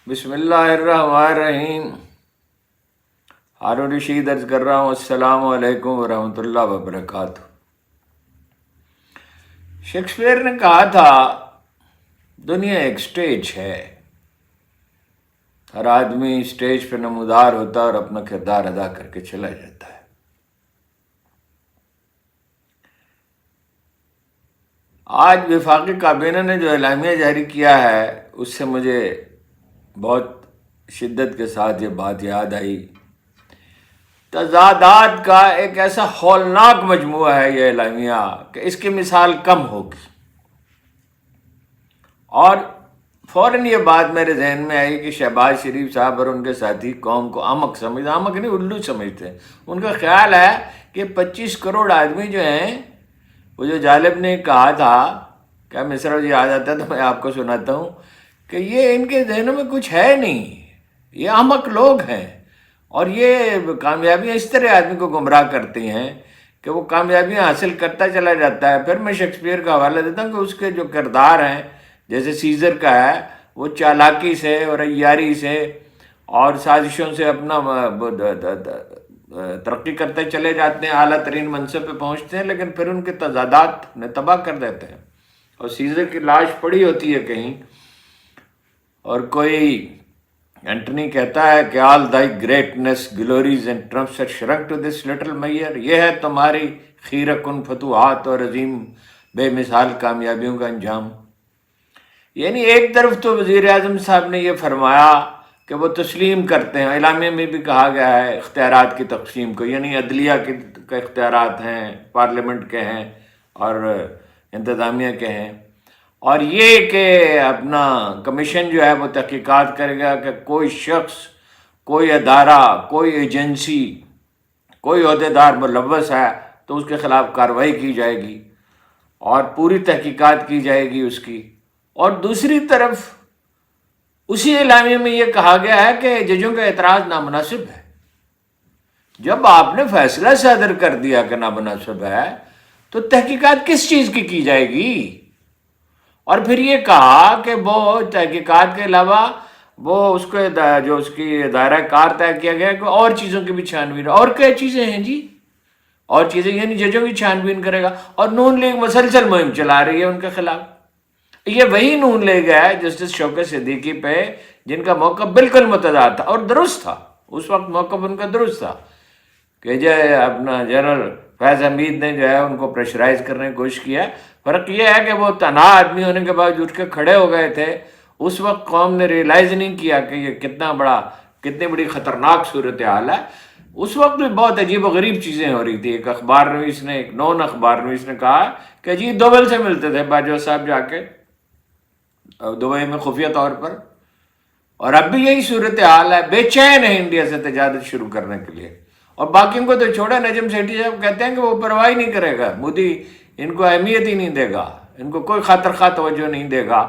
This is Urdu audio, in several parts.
بسم اللہ الرحمن الرحیم۔ ہارون رشید عرض کر رہا ہوں، السلام علیکم ورحمۃ اللہ وبرکاتہ۔ شیکسپیئر نے کہا تھا دنیا ایک سٹیج ہے، ہر آدمی سٹیج پہ نمودار ہوتا ہے اور اپنا کردار ادا کر کے چلا جاتا ہے۔ آج وفاقی کابینہ نے جو اعلامیہ جاری کیا ہے اس سے مجھے بہت شدت کے ساتھ یہ بات یاد آئی۔ تضادات کا ایک ایسا ہولناک مجموعہ ہے یہ اعلامیہ کہ اس کی مثال کم ہوگی، اور فوراً یہ بات میرے ذہن میں آئی کہ شہباز شریف صاحب اور ان کے ساتھی قوم کو احمق سمجھتے، احمق نہیں الو سمجھتے ہیں۔ ان کا خیال ہے کہ 25 کروڑ آدمی جو ہیں، وہ جو جالب نے کہا تھا، کیا مصرع جی آ جاتا ہے تو میں آپ کو سناتا ہوں کہ یہ ان کے ذہنوں میں کچھ ہے نہیں، یہ احمق لوگ ہیں، اور یہ کامیابیاں اس طرح آدمی کو گمراہ کرتی ہیں کہ وہ کامیابیاں حاصل کرتا چلا جاتا ہے۔ پھر میں شیکسپیئر کا حوالہ دیتا ہوں کہ اس کے جو کردار ہیں، جیسے سیزر کا ہے، وہ چالاکی سے اور عیاری سے اور سازشوں سے اپنا ترقی کرتے چلے جاتے ہیں، اعلیٰ ترین منصب پہ پہنچتے ہیں، لیکن پھر ان کے تضادات نے تباہ کر دیتے ہیں۔ اور سیزر کی لاش پڑی ہوتی ہے کہیں، اور کوئی اینٹنی کہتا ہے کہ all thy greatness glories and triumphs had shrunk to this little measure, یہ ہے تمہاری خیرہ کن فتوحات اور عظیم بے مثال کامیابیوں کا انجام۔ یعنی ایک طرف تو وزیر اعظم صاحب نے یہ فرمایا کہ وہ تسلیم کرتے ہیں، اعلامیہ میں بھی کہا گیا ہے اختیارات کی تقسیم کو، یعنی عدلیہ کے اختیارات ہیں، پارلیمنٹ کے ہیں اور انتظامیہ کے ہیں، اور یہ کہ اپنا کمیشن جو ہے وہ تحقیقات کرے گا کہ کوئی شخص، کوئی ادارہ، کوئی ایجنسی، کوئی عہدیدار ملوث ہے تو اس کے خلاف کارروائی کی جائے گی اور پوری تحقیقات کی جائے گی اس کی۔ اور دوسری طرف اسی اعلامیہ میں یہ کہا گیا ہے کہ ججوں کا اعتراض نامناسب ہے۔ جب آپ نے فیصلہ صادر کر دیا کہ نامناسب ہے تو تحقیقات کس چیز کی جائے گی؟ اور پھر یہ کہا کہ وہ تحقیقات کے علاوہ وہ اس کو جو اس کی دائرہ کار طے کیا گیا کہ اور چیزوں کی بھی چھانبین، اور کیا چیزیں ہیں جی؟ اور چیزیں یعنی ججوں کی چھانبین کرے گا، اور نون لیگ مسلسل مہم چلا رہی ہے ان کے خلاف۔ یہ وہی نون لیگ ہے جسٹس شوکت صدیقی پہ، جن کا موقف بالکل متضاد تھا اور درست تھا، اس وقت موقف ان کا درست تھا کہ جو اپنا جنرل فیض حمید نے جو ہے ان کو پریشرائز کرنے کی کوشش کیا۔ فرق یہ ہے کہ وہ تنہا آدمی ہونے کے بعد اٹھ کے کھڑے ہو گئے تھے۔ اس وقت قوم نے ریئلائز نہیں کیا کہ یہ کتنی بڑی خطرناک صورتحال ہے۔ اس وقت بھی بہت عجیب و غریب چیزیں ہو رہی تھی۔ ایک اخبار نویس نے، ایک نون اخبار نویس نے کہا کہ جی دوبل سے ملتے تھے باجوہ صاحب جا کے دبئی میں خفیہ طور پر، اور اب بھی یہی صورتحال ہے، بے چین ہے انڈیا سے تجارت شروع کرنے کے لیے۔ اور باقیوں کو تو چھوڑا، نجم سیٹھی صاحب کہتے ہیں کہ وہ پرواہ نہیں کرے گا، مودی ان کو اہمیت ہی نہیں دے گا، ان کو کوئی خاطر خواہ توجہ نہیں دے گا۔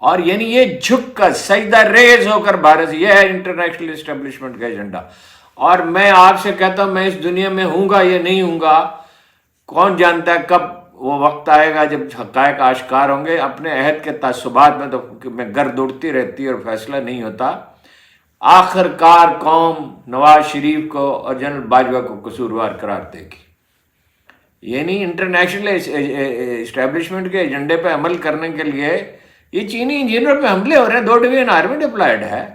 اور یعنی یہ جھک کر سجدہ ریز ہو کر بھارت، یہ ہے انٹرنیشنل اسٹیبلشمنٹ کا ایجنڈا۔ اور میں آپ سے کہتا ہوں، میں اس دنیا میں ہوں گا یا نہیں ہوں گا، کون جانتا ہے کب وہ وقت آئے گا جب حقائق آشکار ہوں گے۔ اپنے عہد کے تعصبات میں تو میں گرد اڑتی رہتی اور فیصلہ نہیں ہوتا۔ آخر کار قوم نواز شریف کو اور جنرل باجوہ کو قصوروار قرار دے گی۔ یعنی انٹرنیشنل اسٹیبلشمنٹ کے ایجنڈے پہ عمل کرنے کے لیے یہ چینی انجینئر پہ حملے ہو رہے ہیں، 2 ڈویژن آرمی ڈپلائڈ ہے۔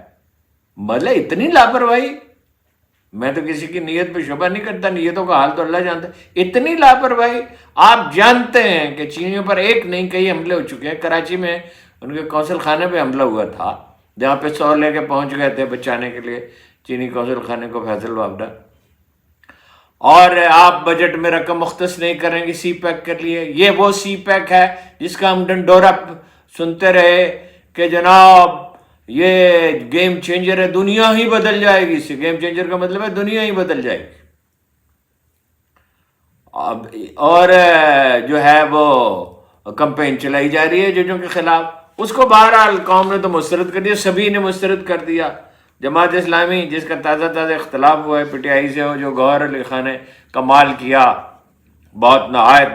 مطلب اتنی لاپرواہی، میں تو کسی کی نیت پہ شبہ نہیں کرتا، نیتوں کا حال تو اللہ جانتا ہے۔ اتنی لاپرواہی، آپ جانتے ہیں کہ چینیوں پر ایک نہیں کئی حملے ہو چکے ہیں۔ کراچی میں ان کے قونصل خانے پہ حملہ ہوا تھا، جہاں پہ 100 لے کے پہنچ گئے تھے بچانے کے لیے چینی قونصل خانے کو، فیصل وابڈا۔ اور آپ بجٹ میں رقم مختص نہیں کریں گے سی پیک کے لیے۔ یہ وہ سی پیک ہے جس کا ہم ڈنڈورا سنتے رہے کہ جناب یہ گیم چینجر ہے، دنیا ہی بدل جائے گی۔ سے گیم چینجر کا مطلب ہے دنیا ہی بدل جائے گی۔ اور جو ہے وہ کمپین چلائی جا رہی ہے ججوں کے خلاف، اس کو بہرحال قوم نے تو مسترد کر دیا، سبھی نے مسترد کر دیا۔ جماعت اسلامی جس کا تازہ اختلاف ہوا ہے پی ٹی آئی سے، ہو جو گوہر علی خان نے کمال کیا، بہت نہایت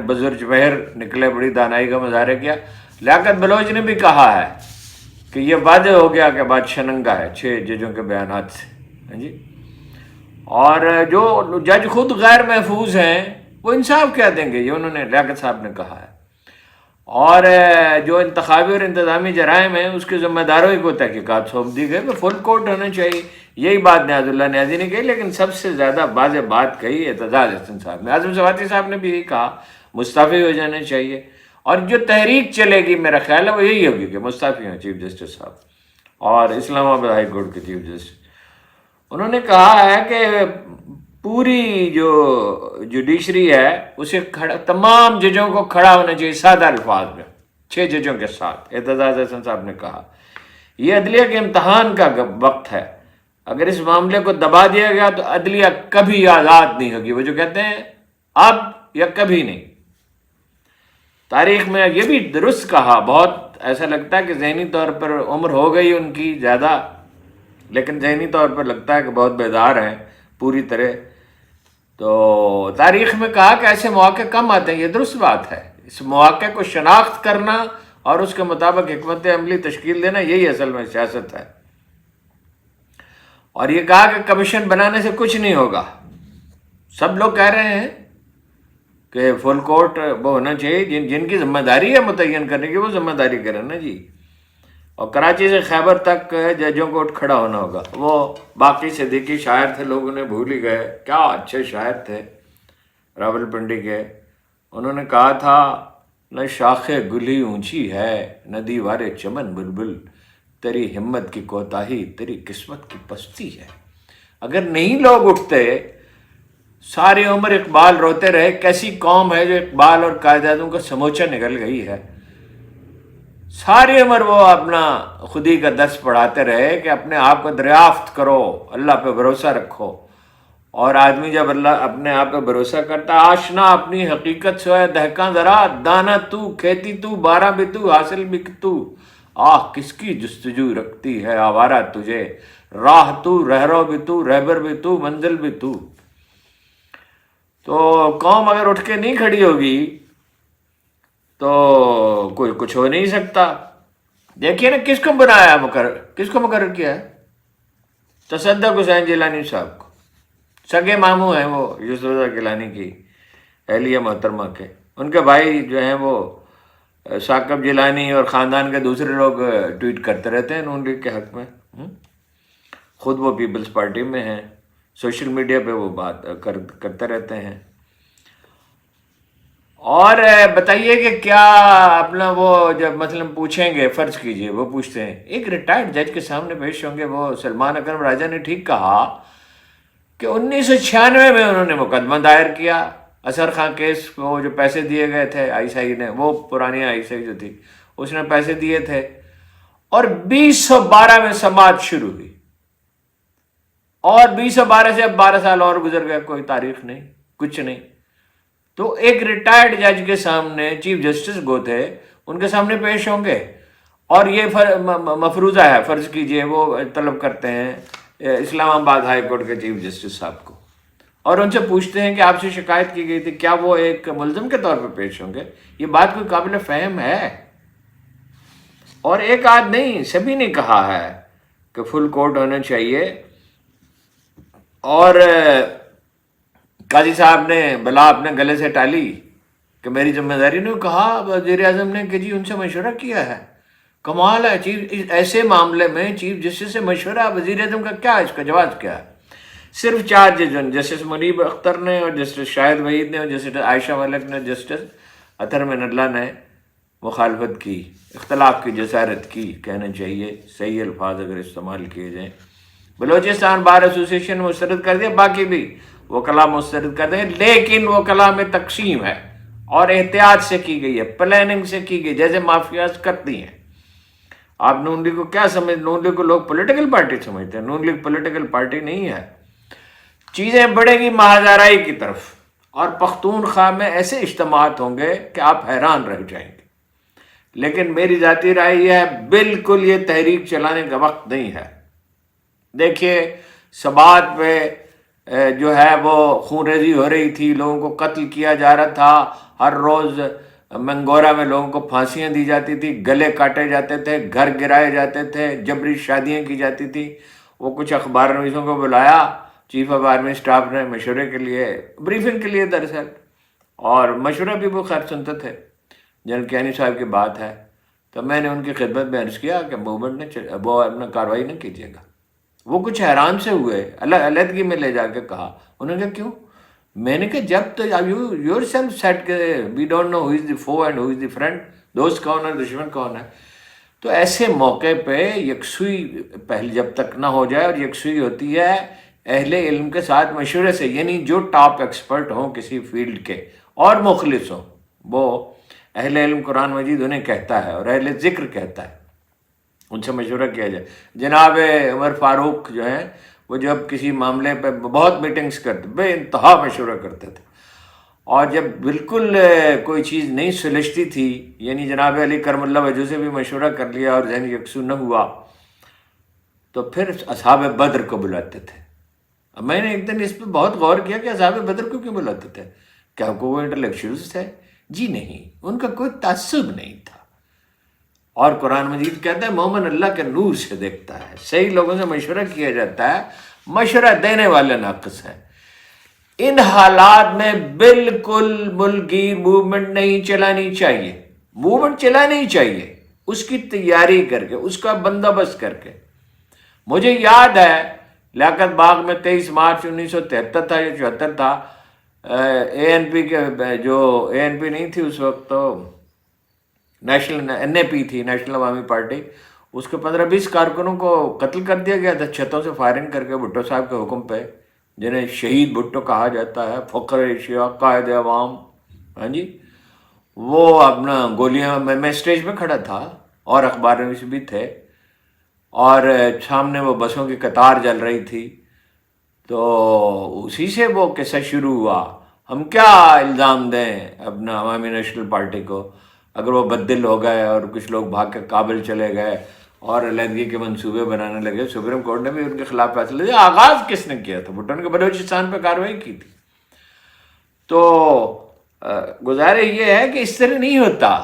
بزرگ بہر نکلے، بڑی دانائی کا مظاہرہ کیا۔ لیاقت بلوچ نے بھی کہا ہے کہ یہ واضح ہو گیا کہ بات شننگا ہے 6 ججوں کے بیانات سے. ہاں جی. اور جو جج خود غیر محفوظ ہیں وہ انصاف کیا دیں گے، یہ انہوں نے لیاقت صاحب نے کہا ہے. اور جو انتخابی اور انتظامی جرائم ہیں اس کے ذمہ داروں کو تحقیقات سونپ دی گئی، فل کورٹ ہونا چاہیے. یہی بات نیاز اللہ نیازی نے کہی، لیکن سب سے زیادہ واضح بات کہی اعتزاز احسن صاحب نے. اعظم سواتی صاحب نے بھی یہی کہا مستعفی ہو جانا چاہیے. اور جو تحریک چلے گی میرا خیال ہے وہ یہی ہوگی کہ مستعفی ہوں چیف جسٹس صاحب اور اسلام آباد ہائی کورٹ کے چیف جسٹس. انہوں نے کہا ہے کہ پوری جو جوڈیشری ہے اسے تمام ججوں کو کھڑا ہونا چاہیے سادہ الفاظ میں 6 ججوں کے ساتھ. اعتزاز احسن صاحب نے کہا یہ عدلیہ کے امتحان کا وقت ہے، اگر اس معاملے کو دبا دیا گیا تو عدلیہ کبھی آزاد نہیں ہوگی. وہ جو کہتے ہیں اب یا کبھی نہیں. تاریخ میں یہ بھی درست کہا. بہت ایسا لگتا ہے کہ ذہنی طور پر عمر ہو گئی ان کی زیادہ، لیکن ذہنی طور پر لگتا ہے کہ بہت بیدار ہیں پوری طرح. تو تاریخ میں کہا کہ ایسے مواقع کم آتے ہیں، یہ درست بات ہے. اس مواقع کو شناخت کرنا اور اس کے مطابق حکمت عملی تشکیل دینا، یہی اصل میں سیاست ہے. اور یہ کہا کہ کمیشن بنانے سے کچھ نہیں ہوگا. سب لوگ کہہ رہے ہیں کہ فل کورٹ وہ ہونا چاہیے، جن کی ذمہ داری ہے متعین کرنے کی وہ ذمہ داری کریں نا جی. اور کراچی سے خیبر تک ججوں کو اٹھ کھڑا ہونا ہوگا. وہ باقی صدیقی شاعر تھے، لوگ انہیں بھول ہی گئے، کیا اچھے شاعر تھے راول پنڈی کے. انہوں نے کہا تھا نہ شاخ گلی اونچی ہے نہ دیوار چمن بلبل، تیری ہمت کی کوتاہی تیری قسمت کی پستی ہے. اگر نہیں لوگ اٹھتے، ساری عمر اقبال روتے رہے. کیسی قوم ہے جو اقبال اور قائد اعظم کا سموچہ نکل گئی ہے. ساری عمر وہ اپنا خودی کا درس پڑھاتے رہے کہ اپنے آپ کو دریافت کرو، اللہ پہ بھروسہ رکھو. اور آدمی جب اللہ اپنے آپ پہ بھروسہ کرتا، آشنا اپنی حقیقت سوئے دہکاں ذرا، دانا تو کھیتی تو بارہ بھی تو حاصل بھی تو، آہ کس کی جستجو رکھتی ہے آوارہ تجھے، راہ تو رہرو بھی تو رہبر بھی تو منزل بھی تو. تو قوم اگر اٹھ کے نہیں کھڑی ہوگی تو کوئی کچھ ہو نہیں سکتا. دیکھیے نا کس کو بنایا مقرر، کس کو مقرر کیا ہے؟ تصدق حسین جیلانی صاحب کو. سگے ماموں ہیں وہ یوسف رضا گیلانی کی اہلیہ محترمہ کے. ان کے بھائی جو ہیں وہ ثاقب جیلانی اور خاندان کے دوسرے لوگ ٹویٹ کرتے رہتے ہیں نون لیگ کے حق میں. خود وہ پیپلز پارٹی میں ہیں، سوشل میڈیا پہ وہ بات کرتے رہتے ہیں. اور بتائیے کہ کیا اپنا وہ جب مثلا پوچھیں گے، فرض کیجئے وہ پوچھتے ہیں، ایک ریٹائرڈ جج کے سامنے پیش ہوں گے. وہ سلمان اکرم راجہ نے ٹھیک کہا کہ 1996 میں انہوں نے مقدمہ دائر کیا اظہر خان کیس کو، جو پیسے دیے گئے تھے آئی ایس آئی نے، وہ پرانی آئی ایس آئی جو تھی اس نے پیسے دیے تھے، اور 2012 میں سماعت شروع ہوئی. اور 2012 سے اب 12 سال اور گزر گئے، کوئی تاریخ نہیں، کچھ نہیں. تو ایک ریٹائرڈ جج کے سامنے چیف جسٹس گو تھے، ان کے سامنے پیش ہوں گے اور یہ مفروضہ ہے، فرض کیجئے وہ طلب کرتے ہیں اسلام آباد ہائی کورٹ کے چیف جسٹس صاحب کو، اور ان سے پوچھتے ہیں کہ آپ سے شکایت کی گئی تھی، کیا وہ ایک ملزم کے طور پہ پیش ہوں گے؟ یہ بات کوئی قابل فہم ہے؟ اور ایک آدھ نہیں، سبھی نے کہا ہے کہ فل کورٹ ہونا چاہیے. اور قاضی صاحب نے بلا اپنے گلے سے ٹالی کہ میری ذمہ داری نہیں. کہا وزیر اعظم نے کہ جی ان سے مشورہ کیا ہے. کمال ہے، چیف ایسے معاملے میں چیف جسٹس سے مشورہ، وزیر اعظم کا کیا، اس کا جواز کیا ہے؟ صرف 4 ججوں، جسٹس منیب اختر نے اور جسٹس شاہد وحید نے اور جسٹس عائشہ ملک نے، جسٹس اطہر من اللہ نے مخالفت کی، اختلاف کی جسارت کی. کہنا چاہیے صحیح الفاظ اگر استعمال کیے جائیں. بلوچستان بار ایسوسی ایشن مسترد کر دیا، باقی بھی وکلاء مسترد کر دیں، لیکن وکلاء میں تقسیم ہے اور احتیاط سے کی گئی ہے، پلاننگ سے کی گئی، جیسے مافیاز کرتی ہیں. آپ نون لیگ کو کیا سمجھ، نون لیگ کو لوگ پولیٹیکل پارٹی سمجھتے ہیں. نون لیگ پولیٹیکل پارٹی نہیں ہے. چیزیں بڑھیں گی مہاجرائی کی طرف، اور پختونخوا میں ایسے اجتماعات ہوں گے کہ آپ حیران رہ جائیں گے. لیکن میری ذاتی رائے یہ ہے، بالکل یہ تحریک چلانے کا وقت نہیں ہے. دیکھیے سبات پہ جو ہے وہ خون ریزی ہو رہی تھی، لوگوں کو قتل کیا جا رہا تھا، ہر روز منگورا میں لوگوں کو پھانسیاں دی جاتی تھی، گلے کاٹے جاتے تھے، گھر گرائے جاتے تھے، جبری شادیاں کی جاتی تھی۔ وہ کچھ اخبار نویسوں کو بلایا چیف آف آرمی اسٹاف نے مشورے کے لیے، بریفنگ کے لیے دراصل، اور مشورہ بھی وہ خیر سنتے تھے۔ جنرل کیانی صاحب کی بات ہے تو میں نے ان کی خدمت میں عرض کیا کہ موومنٹ نے وہ اپنا کارروائی نہ کیجیے گا۔ وہ کچھ حیران سے ہوئے، علیحدگی میں لے جا کے کہا۔ انہوں نے کہا کیوں؟ میں نے کہا جب تو یور سیلف سیٹ کہ وی ڈونٹ نو ہو از دی فو and who is the friend, دوست کون ہے دشمن کون ہے۔ تو ایسے موقع پہ یکسوئی پہلے جب تک نہ ہو جائے، اور یکسوئی ہوتی ہے اہل علم کے ساتھ مشورے سے، یعنی جو ٹاپ ایکسپرٹ ہوں کسی فیلڈ کے اور مخلص ہوں، وہ اہل علم قرآن مجید انہیں کہتا ہے اور اہل ذکر کہتا ہے، ان سے مشورہ کیا جائے۔ جناب عمر فاروق جو ہیں وہ جب کسی معاملے پہ بہت میٹنگز کرتے، بے انتہا مشورہ کرتے تھے، اور جب بالکل کوئی چیز نہیں سلجھتی تھی، یعنی جناب علی کرم اللہ وجہ سے بھی مشورہ کر لیا اور ذہن یکسو نہ ہوا، تو پھر اصحاب بدر کو بلاتے تھے۔ اب میں نے ایک دن اس پہ بہت غور کیا کہ اصحاب بدر کو کیوں بلاتے تھے؟ کیا وہ انٹلیکچوئلز تھے؟ جی نہیں، ان کا کوئی تعصب نہیں تھا، اور قرآن مجید کہتا ہے مومن اللہ کے نور سے دیکھتا ہے، صحیح لوگوں سے مشورہ کیا جاتا ہے، مشورہ دینے والے ناقص ہیں۔ ان حالات میں بالکل ملکی موومنٹ نہیں چلانی چاہیے، موومنٹ چلانی چاہیے اس کی تیاری کر کے، اس کا بندوبست کر کے۔ مجھے یاد ہے لیاقت باغ میں 23 مارچ 1973 تھا یا 74 تھا، اے این پی کے جو اے این پی نہیں تھی اس وقت، تو نیشنل این اے پی تھی، نیشنل عوامی پارٹی، اس کے 15-20 کارکنوں کو قتل کر دیا گیا تھا چھتوں سے فائرنگ کر کے بھٹو صاحب کے حکم پہ، جنہیں شہید بھٹو کہا جاتا ہے، فخر ایشیا، قائد عوام۔ ہاں جی، وہ اپنا گولیاں، میں اسٹیج پہ کھڑا تھا اور اخبار نویس بھی تھے، اور سامنے وہ بسوں کی قطار جل رہی تھی، تو اسی سے وہ قصہ شروع ہوا۔ ہم کیا الزام دیں اپنا عوامی نیشنل پارٹی کو، اگر وہ بددل ہو گئے اور کچھ لوگ بھاگ کے کابل چلے گئے اور علیحدگی کے منصوبے بنانے لگے۔ سپریم کورٹ نے بھی ان کے خلاف فیصلہ دیا۔ آغاز کس نے کیا تھا؟ بھٹو نے بلوچستان پہ کارروائی کی تھی۔ تو گزارش یہ ہے کہ اس طرح نہیں ہوتا،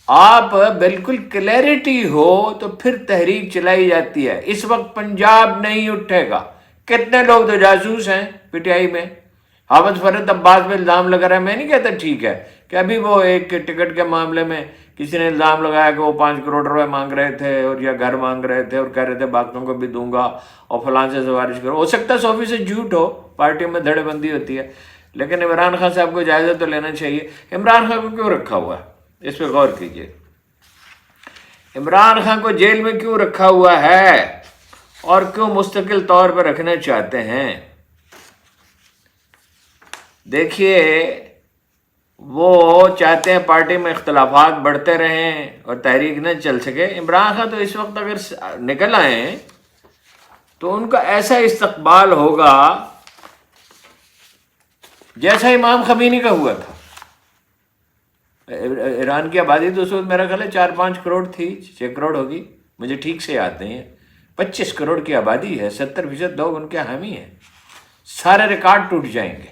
آپ بالکل کلیئرٹی ہو تو پھر تحریک چلائی جاتی ہے۔ اس وقت پنجاب نہیں اٹھے گا، کتنے لوگ تو جاسوس ہیں پی ٹی آئی میں، حافظ فرد عباس پہ الزام لگا رہا ہے۔ میں نہیں کہتا ٹھیک ہے کہ ابھی وہ ایک ٹکٹ کے معاملے میں کسی نے الزام لگایا کہ وہ 5 کروڑ روپے مانگ رہے تھے اور یا گھر مانگ رہے تھے اور کہہ رہے تھے باقیوں کو بھی دوں گا اور فلاں سے سفارش کرو۔ ہو سکتا ہے 100% جھوٹ ہو، پارٹی میں دھڑے بندی ہوتی ہے، لیکن عمران خان صاحب کو جائزہ تو لینا چاہیے۔ عمران خان کو کیوں رکھا ہوا ہے؟ اس پہ غور کیجیے۔ عمران خان کو جیل میں کیوں رکھا ہوا ہے اور کیوں مستقل طور پہ رکھنا چاہتے ہیں؟ دیکھیے، وہ چاہتے ہیں پارٹی میں اختلافات بڑھتے رہیں اور تحریک نہ چل سکے۔ عمران خان تو اس وقت اگر نکل آئیں تو ان کا ایسا استقبال ہوگا جیسا امام خمینی کا ہوا تھا۔ ایران کی آبادی تو اس وقت میرا خیال ہے 4-5 کروڑ تھی، 6 کروڑ ہوگی، مجھے ٹھیک سے یاد نہیں ہے۔ 25 کروڑ کی آبادی ہے، 70% لوگ ان کے حامی ہیں، سارے ریکارڈ ٹوٹ جائیں گے۔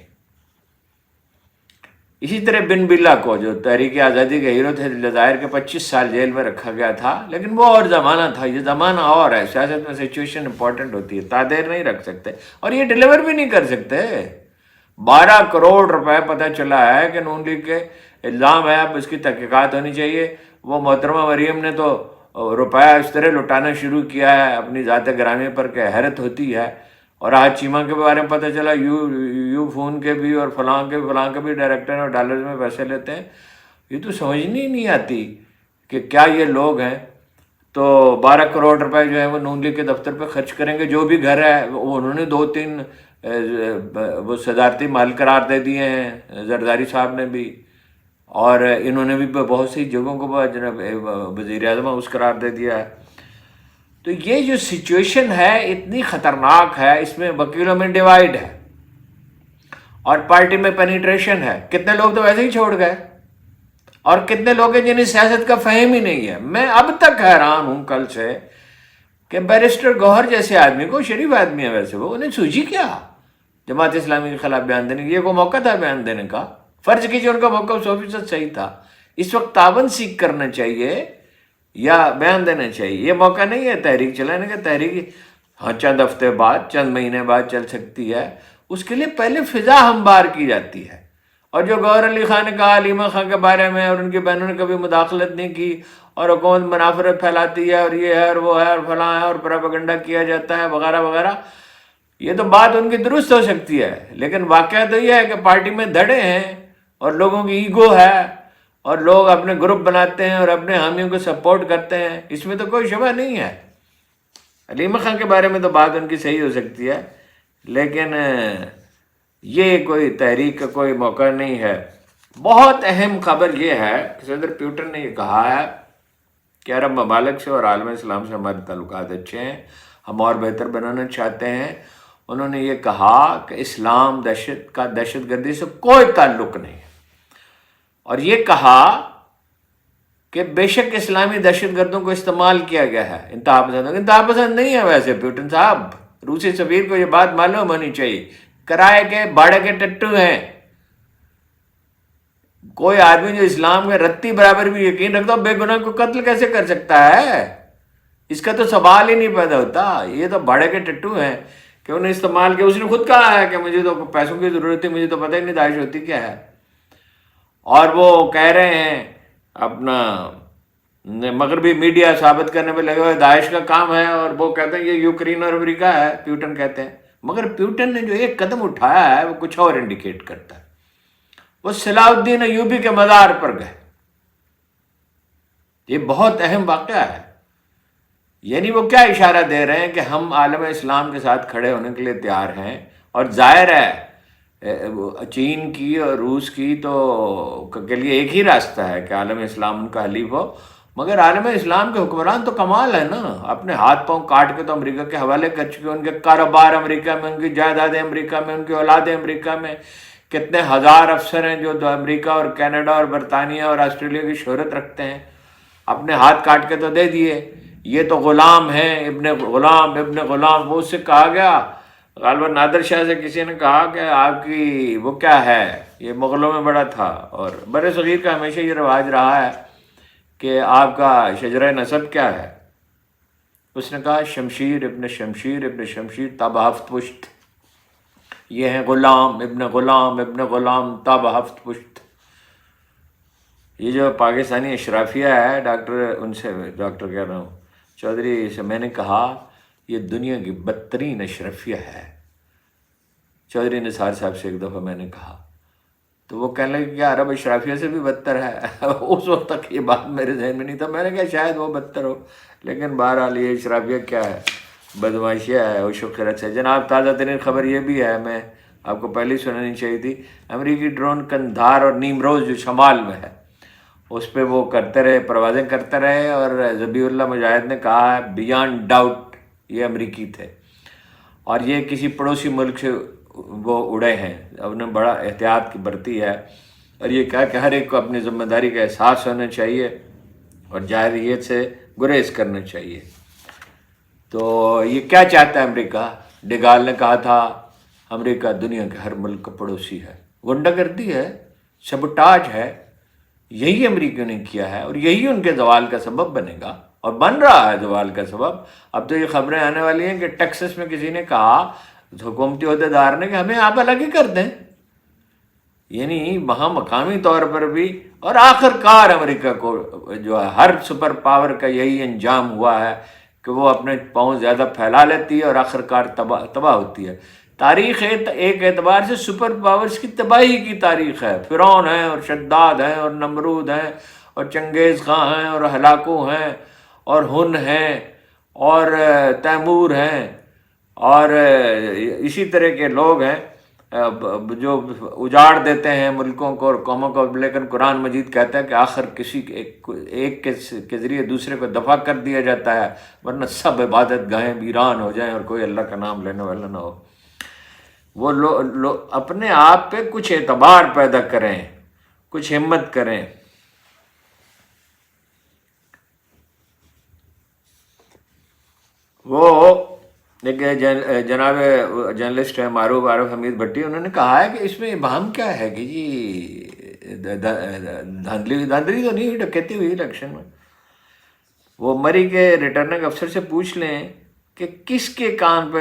اسی طرح بن بلا کو، جو تحریک آزادی کے ہیرو تھے، جزائر کے 25 سال جیل میں رکھا گیا تھا، لیکن وہ اور زمانہ تھا، یہ زمانہ اور ہے۔ سیاست میں سچویشن امپورٹنٹ ہوتی ہے، تعدیر نہیں رکھ سکتے اور یہ ڈیلیور بھی نہیں کر سکتے۔ 12 کروڑ روپے پتہ چلا ہے کہ نون لیگ کے الزام ہے، اب اس کی تحقیقات ہونی چاہیے۔ وہ محترمہ مریم نے تو روپیہ اس طرح لٹانا شروع کیا ہے اپنی ذات گرامی پر کہ حیرت ہوتی ہے۔ اور آج چیمہ کے بارے میں پتہ چلا، یو فون کے بھی اور فلاں کے بھی ڈائریکٹر اور ڈالرز میں پیسے لیتے ہیں۔ یہ تو سمجھنی نہیں آتی کہ کیا یہ لوگ ہیں۔ تو 12 کروڑ روپے جو ہے وہ نون لیگ کے دفتر پہ خرچ کریں گے۔ جو بھی گھر ہے انہوں نے 2-3 وہ صدارتی مال قرار دے دیے ہیں، زرداری صاحب نے بھی، اور انہوں نے بھی بہت سی جگہوں کو جناب وزیر اعظم ہاؤس قرار دے دیا ہے۔ تو یہ جو سچویشن ہے اتنی خطرناک ہے، اس میں وکیلوں میں ڈیوائیڈ ہے اور پارٹی میں پینیٹریشن ہے۔ کتنے لوگ تو ویسے ہی چھوڑ گئے اور کتنے لوگ ہیں جنہیں سیاست کا فہم ہی نہیں ہے۔ میں اب تک حیران ہوں کل سے کہ بیرسٹر گوہر جیسے آدمی کو، شریف آدمی ہے ویسے، وہ انہیں سوجی کیا جماعت اسلامی کے خلاف بیان دینے کی؟ یہ کو موقع تھا بیان دینے کا، فرض کیجیے ان کا موقع 100% صحیح تھا، اس وقت تعاون سیکھ کرنا چاہیے یا بیان دینا چاہیے. یہ موقع نہیں ہے تحریک چلانے کا. تحریک ہاں چند ہفتے بعد چند مہینے بعد چل سکتی ہے. اس کے لیے پہلے فضا ہموار کی جاتی ہے. اور جو گوہر علی خان نے کہا علیمہ خان کے بارے میں اور ان کی بہنوں نے کبھی مداخلت نہیں کی اور حکومت منافرت پھیلاتی ہے اور یہ ہے اور وہ ہے اور فلاں ہے اور پروپیگنڈا کیا جاتا ہے وغیرہ وغیرہ، یہ تو بات ان کی درست ہو سکتی ہے، لیکن واقعہ تو یہ ہے کہ پارٹی میں دھڑے ہیں اور لوگوں کی ایگو ہے اور لوگ اپنے گروپ بناتے ہیں اور اپنے حامیوں کو سپورٹ کرتے ہیں. اس میں تو کوئی شبہ نہیں ہے. علیمہ خان کے بارے میں تو بات ان کی صحیح ہو سکتی ہے، لیکن یہ کوئی تحریک کا کوئی موقع نہیں ہے. بہت اہم خبر یہ ہے کہ صدر پیوٹن نے یہ کہا ہے کہ عرب ممالک سے اور عالم اسلام سے ہمارے تعلقات اچھے ہیں، ہم اور بہتر بنانا چاہتے ہیں. انہوں نے یہ کہا کہ اسلام دہشت گردی سے کوئی تعلق نہیں ہے، اور یہ کہا کہ بے شک اسلامی دہشت گردوں کو استعمال کیا گیا ہے انتہا پسند نہیں ہے. ویسے پیوٹن صاحب، روسی سفیر کو یہ بات معلوم ہونی چاہیے، کرائے کے باڑے کے ٹٹو ہیں. کوئی آدمی جو اسلام کے رتی برابر بھی یقین رکھتا بے گناہ کو قتل کیسے کر سکتا ہے؟ اس کا تو سوال ہی نہیں پیدا ہوتا. یہ تو باڑے کے ٹٹو ہیں کہ انہیں استعمال کیا. اس نے خود کہا ہے کہ مجھے تو پیسوں کی ضرورت ہے، مجھے تو پتہ ہی نہیں داعش ہوتی کیا ہے. اور وہ کہہ رہے ہیں اپنا مغربی میڈیا ثابت کرنے پہ لگے ہوئے داعش کا کام ہے، اور وہ کہتے ہیں یہ یوکرین اور امریکہ ہے. پیوٹن کہتے ہیں، مگر پیوٹن نے جو ایک قدم اٹھایا ہے وہ کچھ اور انڈیکیٹ کرتا ہے. وہ صلاح الدین ایوبی کے مزار پر گئے. یہ بہت اہم واقعہ ہے. یعنی وہ کیا اشارہ دے رہے ہیں کہ ہم عالم اسلام کے ساتھ کھڑے ہونے کے لیے تیار ہیں. اور ظاہر ہے چین کی اور روس کی تو کے لیے ایک ہی راستہ ہے کہ عالم اسلام ان کا حلیف ہو، مگر عالم اسلام کے حکمران تو کمال ہے نا، اپنے ہاتھ پاؤں کاٹ کے تو امریکہ کے حوالے کر چکے. ان کے کاروبار امریکہ میں، ان کی جائیدادیں امریکہ میں، ان کی اولادیں امریکہ میں. کتنے ہزار افسر ہیں جو امریکہ اور کینیڈا اور برطانیہ اور آسٹریلیا کی شہرت رکھتے ہیں. اپنے ہاتھ کاٹ کے تو دے دیے. یہ تو غلام ہیں، ابن غلام. وہ اس سے کہا گیا، غالباً نادر شاہ سے کسی نے کہا کہ آپ کی وہ کیا ہے، یہ مغلوں میں بڑا تھا اور بر صغیر کا ہمیشہ یہ رواج رہا ہے کہ آپ کا شجرہ نسب کیا ہے. اس نے کہا شمشیر ابن شمشیر تاب ہفت پشت. یہ ہیں غلام ابن غلام تاب ہفت پشت. یہ جو پاکستانی اشرافیہ ہے ڈاکٹر کہہ رہا ہوں چودھری سے میں نے کہا یہ دنیا کی بدترین اشرفیہ ہے. چودھری نثار صاحب سے ایک دفعہ میں نے کہا تو وہ کہنے لگے کہ عرب اشرافیہ سے بھی بدتر ہے. اس وقت تک یہ بات میرے ذہن میں نہیں تھا. میں نے کہا شاید وہ بدتر ہو، لیکن بہرحال یہ اشرافیہ کیا ہے، بدماشیہ ہے. ہوش و خرت سے. جناب تازہ ترین خبر یہ بھی ہے، میں آپ کو پہلے سنانی چاہیے تھی. امریکی ڈرون کندھار اور نیمروز جو شمال میں ہے اس پہ وہ کرتے رہے، پروازیں کرتے رہے، اور ذبیح اللہ مجاہد نے کہا ہے بیانڈ ڈاؤٹ یہ امریکی تھے اور یہ کسی پڑوسی ملک سے وہ اڑے ہیں. اب نے بڑا احتیاط کی برتی ہے اور یہ کہا کہ ہر ایک کو اپنی ذمہ داری کا احساس ہونا چاہیے اور جاہلیت سے گریز کرنا چاہیے. تو یہ کیا چاہتا ہے امریکہ؟ ڈیگال نے کہا تھا امریکہ دنیا کے ہر ملک کا پڑوسی ہے. غنڈہ گردی ہے، سبوٹاج ہے. یہی امریکیوں نے کیا ہے اور یہی ان کے زوال کا سبب بنے گا اور بن رہا ہے زوال کا سبب. اب تو یہ خبریں آنے والی ہیں کہ ٹیکسس میں کسی نے کہا حکومتی عہدیدار نے کہ ہمیں آپ الگ ہی کر دیں. یعنی وہاں مقامی طور پر بھی. اور آخر کار امریکہ کو جو ہے ہر سپر پاور کا یہی انجام ہوا ہے کہ وہ اپنے پاؤں زیادہ پھیلا لیتی ہے اور آخر کار تباہ ہوتی ہے. تاریخ ایک اعتبار سے سپر پاورز کی تباہی کی تاریخ ہے. فرعون ہیں اور شداد ہیں اور نمرود ہیں اور چنگیز خاں ہیں اور ہلاکو ہیں اور ہن ہیں اور تیمور ہیں اور اسی طرح کے لوگ ہیں جو اجاڑ دیتے ہیں ملکوں کو اور قوموں کو. لیکن قرآن مجید کہتا ہے کہ آخر کسی ایک کے ذریعے دوسرے کو دفع کر دیا جاتا ہے، ورنہ سب عبادت گاہیں ویران ہو جائیں اور کوئی اللہ کا نام لینے والا نہ ہو. وہ اپنے آپ پہ کچھ اعتبار پیدا کریں، کچھ ہمت کریں. وہ ایک جناب جرنلسٹ ہے معروف عارف حمید بھٹی، انہوں نے کہا ہے کہ اس میں ابہام کیا ہے کہ جی دھاندلی تو نہیں ہوئی، ڈکیتی ہوئی الیکشن میں. وہ مری کے ریٹرننگ افسر سے پوچھ لیں کہ کس کے کان پہ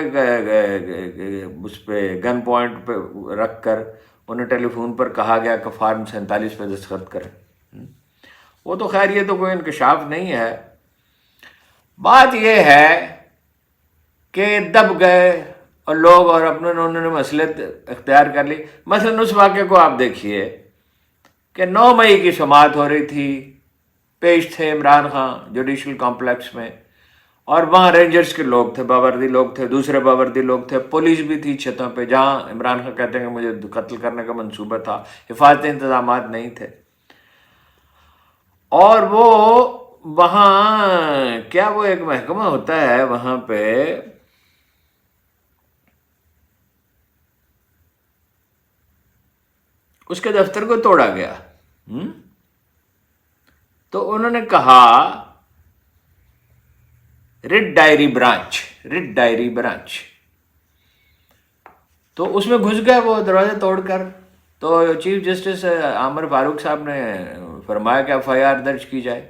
اس پہ گن پوائنٹ پہ رکھ کر انہیں ٹیلی فون پر کہا گیا کہ فارم 47 پہ دستخط کریں. وہ تو خیر یہ تو کوئی انکشاف نہیں ہے. بات یہ ہے کہ دب گئے اور لوگ اور انہوں نے مصلحت اختیار کر لی. مثلاً اس واقعے کو آپ دیکھیے کہ 9 مئی کی سماعت ہو رہی تھی، پیش تھے عمران خان جوڈیشل کمپلیکس میں، اور وہاں رینجرز کے لوگ تھے، باوردی لوگ تھے، دوسرے باوردی لوگ تھے، پولیس بھی تھی چھتوں پہ جہاں عمران خان کہتے ہیں کہ مجھے قتل کرنے کا منصوبہ تھا، حفاظتی انتظامات نہیں تھے. اور وہ وہاں کیا وہ ایک محکمہ ہوتا ہے وہاں پہ، اس کے دفتر کو توڑا گیا. تو انہوں نے کہا ریڈ ڈائری برانچ، تو اس میں گھس گئے وہ دروازے توڑ کر. تو چیف جسٹس عامر فاروق صاحب نے فرمایا کہ FIR درج کی جائے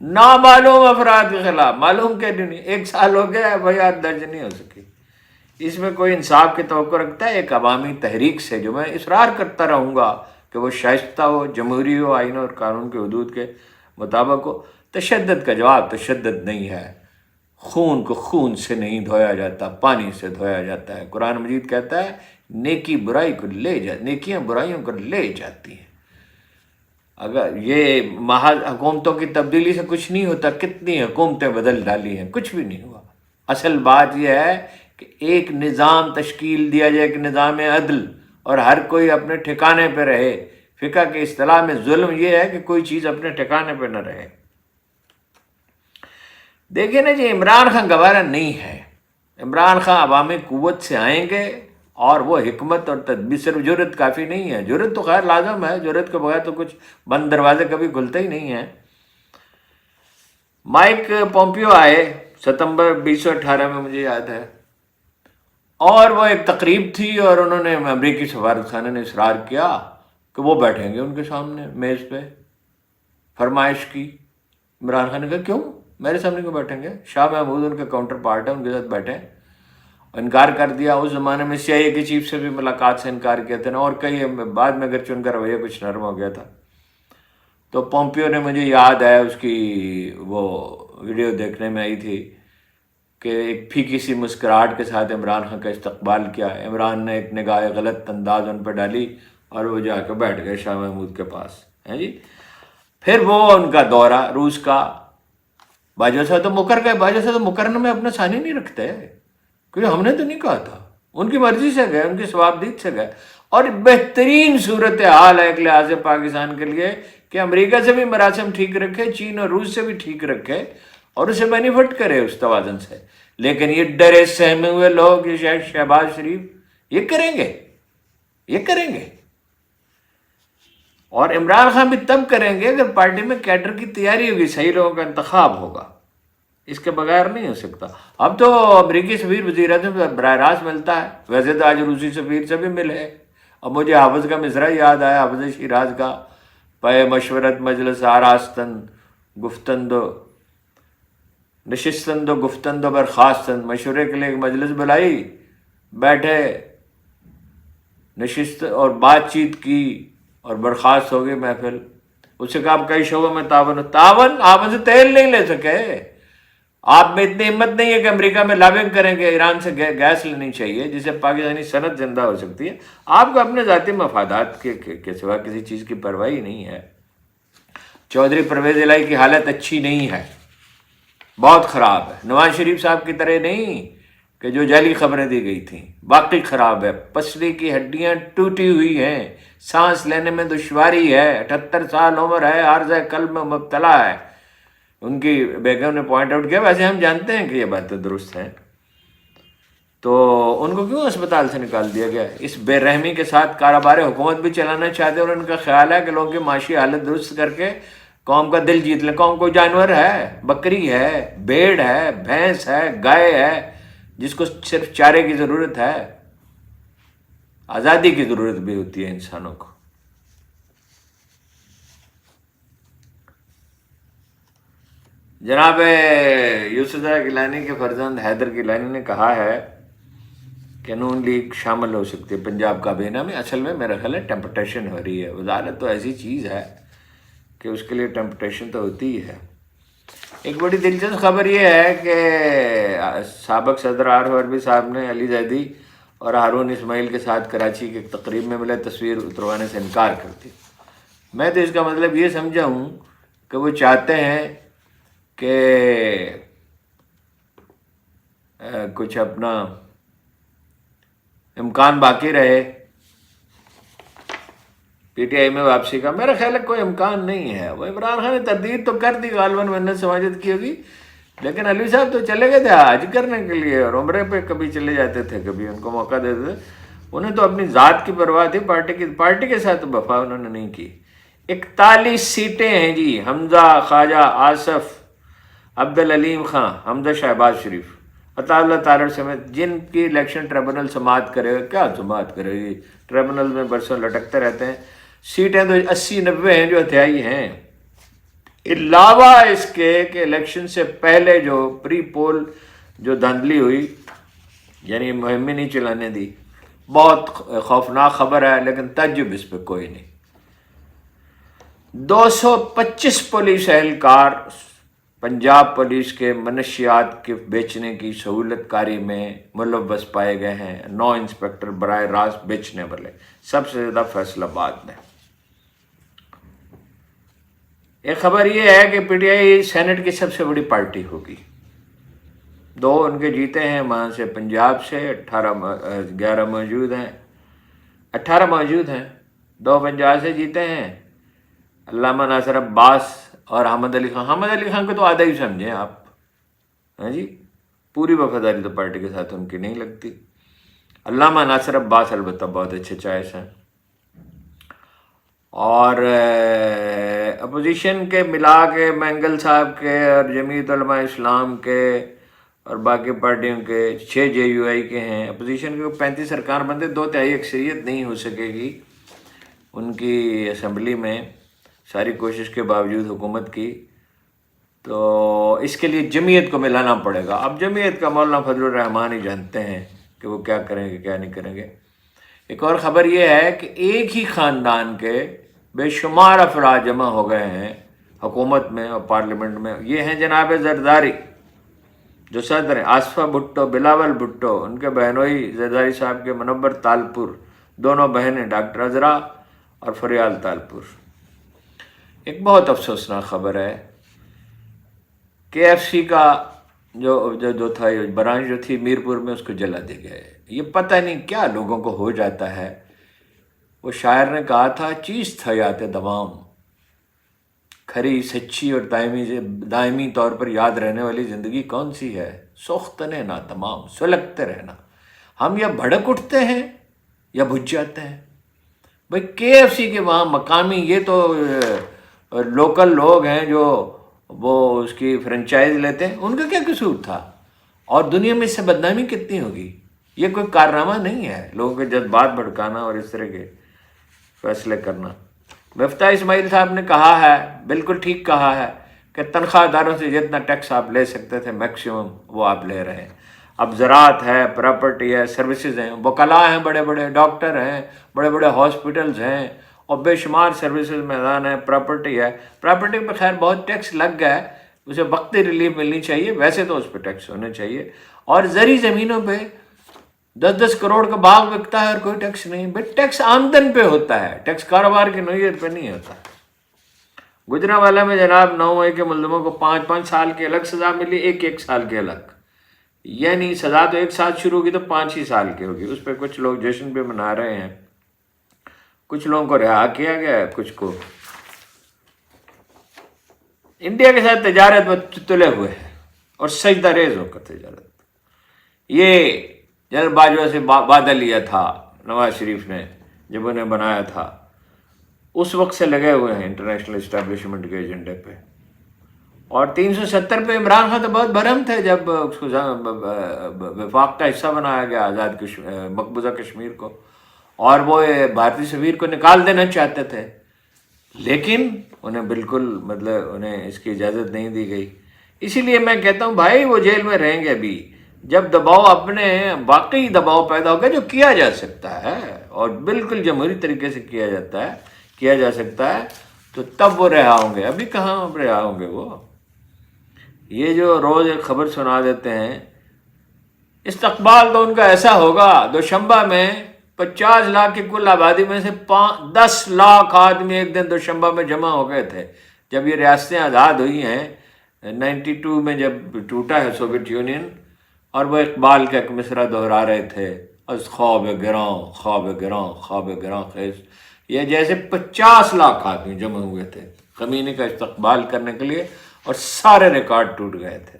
نامعلوم افراد کے خلاف. معلوم کہ نہیں، 1 سال ہو گیا FIR درج نہیں ہو سکی. اس میں کوئی انصاف کی توقع رکھتا ہے ایک عوامی تحریک سے، جو میں اصرار کرتا رہوں گا کہ وہ شائستہ ہو، جمہوری ہو، آئین اور قانون کے حدود کے مطابق ہو. تشدد کا جواب تشدد نہیں ہے. خون کو خون سے نہیں دھویا جاتا، پانی سے دھویا جاتا ہے. قرآن مجید کہتا ہے نیکیاں برائیوں کو لے جاتی ہیں. اگر یہ محض حکومتوں کی تبدیلی سے کچھ نہیں ہوتا، کتنی حکومتیں بدل ڈالی ہیں، کچھ بھی نہیں ہوا. اصل بات یہ ہے کہ ایک نظام تشکیل دیا جائے، ایک نظام عدل، اور ہر کوئی اپنے ٹھکانے پہ رہے. فقہ کے اصطلاح میں ظلم یہ ہے کہ کوئی چیز اپنے ٹھکانے پہ نہ رہے. دیکھیں نا جی، عمران خان گوارا نہیں ہے. عمران خان عوامی قوت سے آئیں گے، اور وہ حکمت اور تدبیر، صرف جرت کافی نہیں ہے. جرت تو خیر لازم ہے، جرت کے بغیر تو کچھ بند دروازے کبھی کھلتے ہی نہیں ہیں. مائک پومپیو آئے ستمبر 2018 میں، مجھے یاد ہے، اور وہ ایک تقریب تھی، اور انہوں نے امریکی سفارت خانے نے اصرار کیا کہ وہ بیٹھیں گے ان کے سامنے میز پہ. فرمائش کی. عمران خان نے کہا کیوں میرے سامنے کیوں بیٹھیں گے؟ شاہ محمود ان کے کاؤنٹر پارٹ ہے، ان کے ساتھ بیٹھیں. انکار کر دیا. اس زمانے میں CIA کے چیف سے بھی ملاقات سے انکار کیا تھا نا، اور کئی بعد میں اگرچہ ان کا رویہ کچھ نرم ہو گیا تھا. تو پومپیو نے، مجھے یاد ہے اس کی وہ ویڈیو دیکھنے میں آئی تھی کہ ایک پھیکی سی مسکراہٹ کے ساتھ عمران خان کا استقبال کیا. عمران نے ایک نگاہ غلط انداز ان پہ ڈالی اور وہ جا کے بیٹھ گئے شاہ محمود کے پاس. ہیں جی. پھر وہ ان کا دورہ روس کا، باجوہ صاحب تو مکر گئے. باجوہ صاحب تو مکرنے میں اپنا ثانی نہیں رکھتے، کیونکہ ہم نے تو نہیں کہا تھا. ان کی مرضی سے گئے، ان کی ثوابدید سے گئے. اور بہترین صورتحال ہے ایک لحاظ پاکستان کے لیے کہ امریکہ سے بھی مراسم ٹھیک رکھے، چین اور روس سے بھی ٹھیک رکھے، اور اسے بینیفٹ کرے اس توازن سے. لیکن یہ ڈرے سہمے ہوئے لوگ، یہ شہباز شریف، یہ کریں گے. اور عمران خان بھی تب کریں گے اگر پارٹی میں کیڈر کی تیاری ہوگی، صحیح لوگوں کا انتخاب ہوگا. اس کے بغیر نہیں ہو سکتا. اب تو امریکی سفیر وزیر اعظم سے براہ راست ملتا ہے، ویسے تو آج روسی سفیر سے بھی ملے. اب مجھے حافظ کا مصرع یاد آیا، حافظ شیراز کا، پے مشورت مجلس آراستن گفتندو نشستند و گفتند و برخاستند. مشورے کے لیے ایک مجلس بلائی، بیٹھے، نشست اور بات چیت کی، اور برخاست ہو گئی محفل. اس سے کہا آپ کئی شعبوں میں تعاون آپ سے تیل نہیں لے سکے. آپ میں اتنی ہمت نہیں ہے کہ امریکہ میں لابنگ کریں کہ ایران سے گیس لینی چاہیے جس سے پاکستانی صنعت زندہ ہو سکتی ہے. آپ کو اپنے ذاتی مفادات کے سوا کسی چیز کی پرواہ نہیں ہے. چودھری پرویز الہی کی حالت اچھی نہیں ہے، بہت خراب ہے. نواز شریف صاحب کی طرح نہیں کہ جو جعلی خبریں دی گئی تھیں، واقعی خراب ہے. پسلی کی ہڈیاں ٹوٹی ہوئی ہیں، سانس لینے میں دشواری ہے، 78 سال عمر ہے، عارضہ قلب میں مبتلا ہے. ان کی بیگم نے پوائنٹ آؤٹ کیا. ویسے ہم جانتے ہیں کہ یہ باتیں درست ہیں، تو ان کو کیوں اسپتال سے نکال دیا گیا؟ اس بے رحمی کے ساتھ کاروبار حکومت بھی چلانا چاہتے ہیں، اور ان کا خیال ہے کہ لوگوں کی معاشی حالت درست کر کے قوم کا دل جیت لیں. قوم کوئی جانور ہے؟ بکری ہے، بھیڑ ہے، بھینس ہے، گائے ہے، جس کو صرف چارے کی ضرورت ہے. آزادی کی ضرورت بھی ہوتی ہے انسانوں کو. جناب یوسف زئی گیلانی کے فرزند حیدر گیلانی نے کہا ہے کہ نون لیگ شامل ہو سکتی ہے پنجاب کابینہ میں. اصل میں میرا خیال ہے ٹیمپٹیشن ہو رہی ہے. وزارت تو ایسی چیز ہے کہ اس کے لیے ٹیمپٹیشن تو ہوتی ہی ہے. ایک بڑی دلچسپ خبر یہ ہے کہ سابق صدر عارف عربی صاحب نے علی زیدی اور ہارون اسماعیل کے ساتھ کراچی کی ایک تقریب میں ملے تصویر اتروانے سے انکار کر دی. میں تو اس کا مطلب یہ سمجھا ہوں کہ وہ چاہتے ہیں کہ کچھ اپنا امکان باقی رہے پی ٹی آئی میں واپسی کا. میرا خیال ہے کوئی امکان نہیں ہے. وہ عمران خان نے تردید تو کر دی غالباً منت سماجت کی ہوگی، لیکن علی صاحب تو چلے گئے تھے حج کرنے کے لیے اور عمرے پہ کبھی چلے جاتے تھے، کبھی ان کو موقع دیتے تھے. انہیں تو اپنی ذات کی پرواہ تھی، پارٹی کے ساتھ وفا انہوں نے نہیں کی. 41 سیٹیں ہیں جی. حمزہ، خواجہ آصف، عبدالعلیم خان، حمزہ شہباز شریف، عطا اللہ تارڑ سمیت جن کی الیکشن ٹریبونل سماعت کرے گا. کیا سماعت کرے گی؟ ٹریبونل میں برسوں لٹکتے رہتے ہیں. سیٹیں تو 80-90 ہیں جو ہتھیائی ہیں. علاوہ اس کے کہ الیکشن سے پہلے جو پری پول جو دھاندلی ہوئی، یعنی مہمیں نہیں چلانے دی، بہت خوفناک خبر ہے، لیکن تعجب اس پہ کوئی نہیں. 225 پولیس اہلکار پنجاب پولیس کے منشیات کے بیچنے کی سہولت کاری میں ملوث پائے گئے ہیں. 9 انسپکٹر براہ راست بیچنے والے، سب سے زیادہ فیصل آباد میں. ایک خبر یہ ہے کہ پی ٹی آئی سینٹ کی سب سے بڑی پارٹی ہوگی. 2 ان کے جیتے ہیں وہاں سے پنجاب سے. 11 موجود ہیں، 18 موجود ہیں. 2 پنجاب سے جیتے ہیں، علامہ ناصر عباس اور حامد علی خان. حامد علی خان کو تو آدھا ہی سمجھیں آپ، ہاں جی، پوری وفاداری تو پارٹی کے ساتھ ان کی نہیں لگتی. علامہ ناصر عباس البتہ بہت اچھے چوائس ہیں. اور اپوزیشن کے ملا کے مینگل صاحب کے اور جمعیت علماء اسلام کے اور باقی پارٹیوں کے 6 جے یو آئی کے ہیں. اپوزیشن کے 35 ارکان بندے، 2/3 اکثریت نہیں ہو سکے گی ان کی اسمبلی میں، ساری کوشش کے باوجود حکومت کی. تو اس کے لیے جمعیت کو ملانا پڑے گا. اب جمعیت کا مولانا فضل الرحمان ہی جانتے ہیں کہ وہ کیا کریں گے کیا نہیں کریں گے. ایک اور خبر یہ ہے کہ ایک ہی خاندان کے بے شمار افراد جمع ہو گئے ہیں حکومت میں اور پارلیمنٹ میں. یہ ہیں جناب زرداری جو صدر ہیں، آصفہ بھٹو، بلاول بھٹو، ان کے بہنوئی زرداری صاحب کے منور تالپور، دونوں بہنیں ڈاکٹر عذرا اور فریال تالپور. ایک بہت افسوسناک خبر ہے، کے ایف سی کا جو تھا برانچ جو تھی میرپور میں، اس کو جلا دے گئے. یہ پتہ نہیں کیا لوگوں کو ہو جاتا ہے. وہ شاعر نے کہا تھا، چیز تھا یاد دوام، کھری سچی اور دائمی طور پر یاد رہنے والی زندگی کون سی ہے؟ سوختنے نا تمام، سلگتے رہنا. ہم یا بھڑک اٹھتے ہیں یا بجھ جاتے ہیں. بھائی کے ایف سی کے وہاں مقامی، یہ تو لوکل لوگ ہیں جو وہ اس کی فرنچائز لیتے ہیں، ان کا کیا قصور تھا؟ اور دنیا میں اس سے بدنامی کتنی ہوگی؟ یہ کوئی کارنامہ نہیں ہے لوگوں کے جذبات بھڑکانا اور اس طرح کے فیصلے کرنا. مفتاح اسماعیل صاحب نے کہا ہے، بالکل ٹھیک کہا ہے، کہ تنخواہ داروں سے جتنا ٹیکس آپ لے سکتے تھے میکسیمم وہ آپ لے رہے ہیں. اب زراعت ہے، پراپرٹی ہے، سروسز ہیں، وکلاء ہیں، بڑے بڑے ڈاکٹر ہیں، بڑے بڑے ہاسپٹلز ہیں، اور بے شمار سروسز میدان ہے. پراپرٹی ہے، پراپرٹی پہ خیر بہت ٹیکس لگ گیا ہے، اسے وقتی ریلیف ملنی چاہیے، ویسے تو اس پہ ٹیکس ہونے چاہیے. اور زرعی زمینوں پہ 10-10 کروڑ کا باغ بکتا ہے اور کوئی ٹیکس نہیں. بھائی ٹیکس آمدن پہ ہوتا ہے، ٹیکس کاروبار کی نوعیت پہ نہیں ہوتا. گجرانوالہ میں جناب 9 کے ملزموں کو 5-5 سال کی الگ سزا ملی، 1 سال کی الگ. یعنی سزا تو ایک ساتھ شروع ہوگی تو 5 ہی سال کی ہوگی. اس پہ کچھ لوگ جشن بھی منا رہے ہیں، کچھ لوگوں کو رہا کیا گیا ہے، کچھ کو انڈیا کے ساتھ تجارت میں تلے ہوئے ہیں اور سجدہ ریز ہو کر تجارت. یہ جلد باجوہ سے وعدہ لیا تھا نواز شریف نے جب انہیں بنایا تھا، اس وقت سے لگے ہوئے ہیں انٹرنیشنل اسٹیبلشمنٹ کے ایجنڈے پہ. اور 370 پہ عمران خان تو بہت بھرم تھے جب اس کو وفاق کا حصہ بنایا گیا آزاد مقبوضہ کشمیر کو، اور وہ بھارتی سفیر کو نکال دینا چاہتے تھے، لیکن انہیں بالکل انہیں اس کی اجازت نہیں دی گئی. اسی لیے میں کہتا ہوں بھائی وہ جیل میں رہیں گے ابھی، جب دباؤ اپنے واقعی دباؤ پیدا ہوگا جو کیا جا سکتا ہے اور بالکل جمہوری طریقے سے کیا جا سکتا ہے، تو تب وہ رہا ہوں گے. ابھی کہاں رہا ہوں گے وہ. یہ جو روز ایک خبر سنا دیتے ہیں، استقبال تو ان کا ایسا ہوگا. دوشنبہ میں 50 لاکھ کی کل آبادی میں سے 10 لاکھ آدمی ایک دن دوشنبہ میں جمع ہو گئے تھے جب یہ ریاستیں آزاد ہوئی ہیں 92 میں، جب ٹوٹا ہے سوویت یونین. اور وہ اقبال کا ایک مصرع دہرا رہے تھے، از خواب گراں خواب گراں خواب گراں خیز. یہ جیسے 50 لاکھ آدمی جمع ہوئے تھے خمینی کا استقبال کرنے کے لیے، اور سارے ریکارڈ ٹوٹ گئے تھے.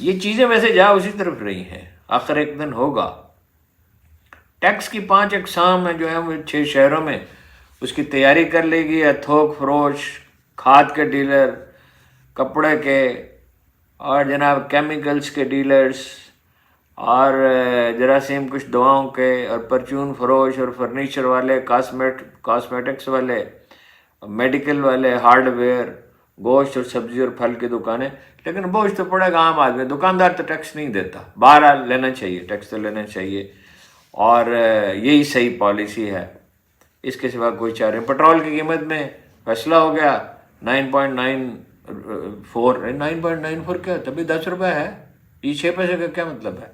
یہ چیزیں ویسے جا اسی طرف رہی ہیں، آخر ایک دن ہوگا. ٹیکس کی 5 اقسام ہیں جو ہیں وہ 6 شہروں میں، اس کی تیاری کر لی گئی ہے. تھوک فروش، کھاد کے ڈیلر، کپڑے کے، اور جناب کیمیکلز کے ڈیلرز، اور جراثیم کش دواؤں کے، اور پرچون فروش، اور فرنیچر والے، کاسمیٹکس والے، میڈیکل والے، ہارڈ ویئر، گوشت اور سبزی اور پھل کی دکانیں. لیکن بوجھ تو پڑے گا عام آدمی. دکاندار تو ٹیکس نہیں دیتا، بہرحال لینا چاہیے، ٹیکس تو لینا چاہیے، اور یہی صحیح پالیسی ہے. اس کے سوا کوئی چارہ نہیں. پٹرول کی قیمت میں فیصلہ ہو گیا 9.94 کیا تبھی 10 روپے ہے. یہ 6 پیسے کا کیا مطلب ہے؟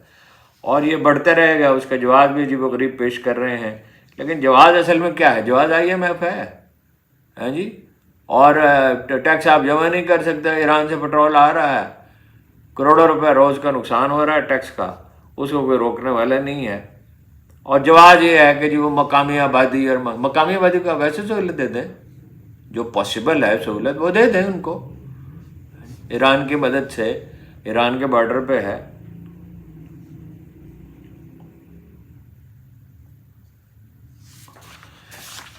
اور یہ بڑھتے رہے گا. اس کا جواز بھی عجیب و غریب پیش کر رہے ہیں، لیکن جواز اصل میں کیا ہے؟ جواز IMF ہے، ہاں جی. اور ٹیکس آپ جمع نہیں کر سکتے. ایران سے پٹرول آ رہا ہے، کروڑوں روپے روز کا نقصان ہو رہا ہے ٹیکس کا، اس کو کوئی روکنے والا نہیں ہے. اور جواز یہ ہے کہ جی وہ مقامی آبادی، اور مقامی آبادی کو ویسے سہولت دے دیں، جو پاسبل ہے سہولت وہ دے دیں ان کو. ایران کی مدد سے، ایران کے بارڈر پہ ہے.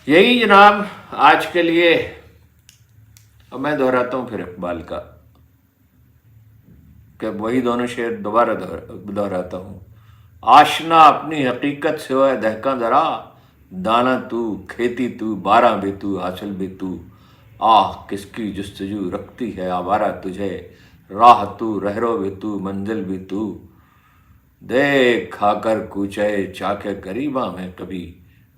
یہی جناب آج کے لیے. اب میں دہراتا ہوں پھر اقبال کا، کہ وہی دونوں شعر دوبارہ دہراتا ہوں. آشنا اپنی حقیقت سے ہوئے دہکاں ذرا، دانا تو کھیتی تو بارہ بھی تو حاصل بھی تو. آہ کس کی جستجو رکھتی ہے آوارہ تجھے، راہ تو رہرو بھی تو منزل بھی تو. دیکھ کھا کر کوچے چاکے غریباں میں کبھی،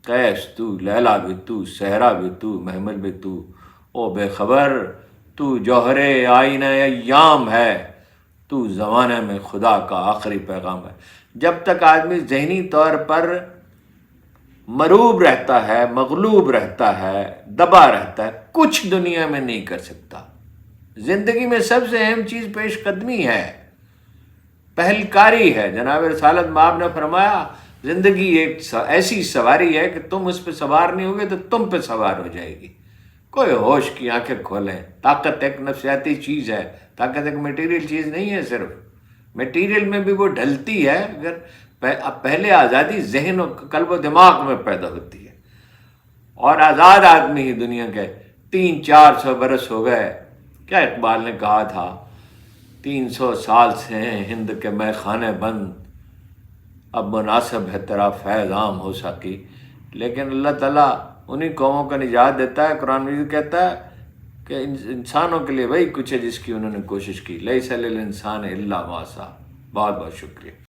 قیس تو لیلا بھی تو صحرا بھی تو محمل بھی تو. او بے خبر تو جوہر آئینہ ایام ہے، تو زمانے میں خدا کا آخری پیغام ہے. جب تک آدمی ذہنی طور پر مروب رہتا ہے، مغلوب رہتا ہے، دبا رہتا ہے، کچھ دنیا میں نہیں کر سکتا. زندگی میں سب سے اہم چیز پیش قدمی ہے، پہلکاری ہے. جناب رسالت مآب نے فرمایا زندگی ایک ایسی سواری ہے کہ تم اس پہ سوار نہیں ہوگے تو تم پہ سوار ہو جائے گی. کوئی ہوش کی آنکھیں کھولیں. طاقت ایک نفسیاتی چیز ہے، طاقت ایک میٹیریل چیز نہیں ہے. صرف میٹیریل میں بھی وہ ڈھلتی ہے اگر پہلے آزادی ذہن و قلب و دماغ میں پیدا ہوتی ہے. اور آزاد آدمی ہی دنیا کے 300-400 برس ہو گئے. کیا اقبال نے کہا تھا، 300 سال سے ہیں ہند کے میں خانے بند، اب مناسب ہے تیرا فیض عام ہو ساکی. لیکن اللہ تعالیٰ انہی قوموں کا نجات دیتا ہے. قرآن مجید کہتا ہے کہ انسانوں کے لیے وہی کچھ ہے جس کی انہوں نے کوشش کی. لیس للانسان الا ما سعی. بہت بہت شکریہ.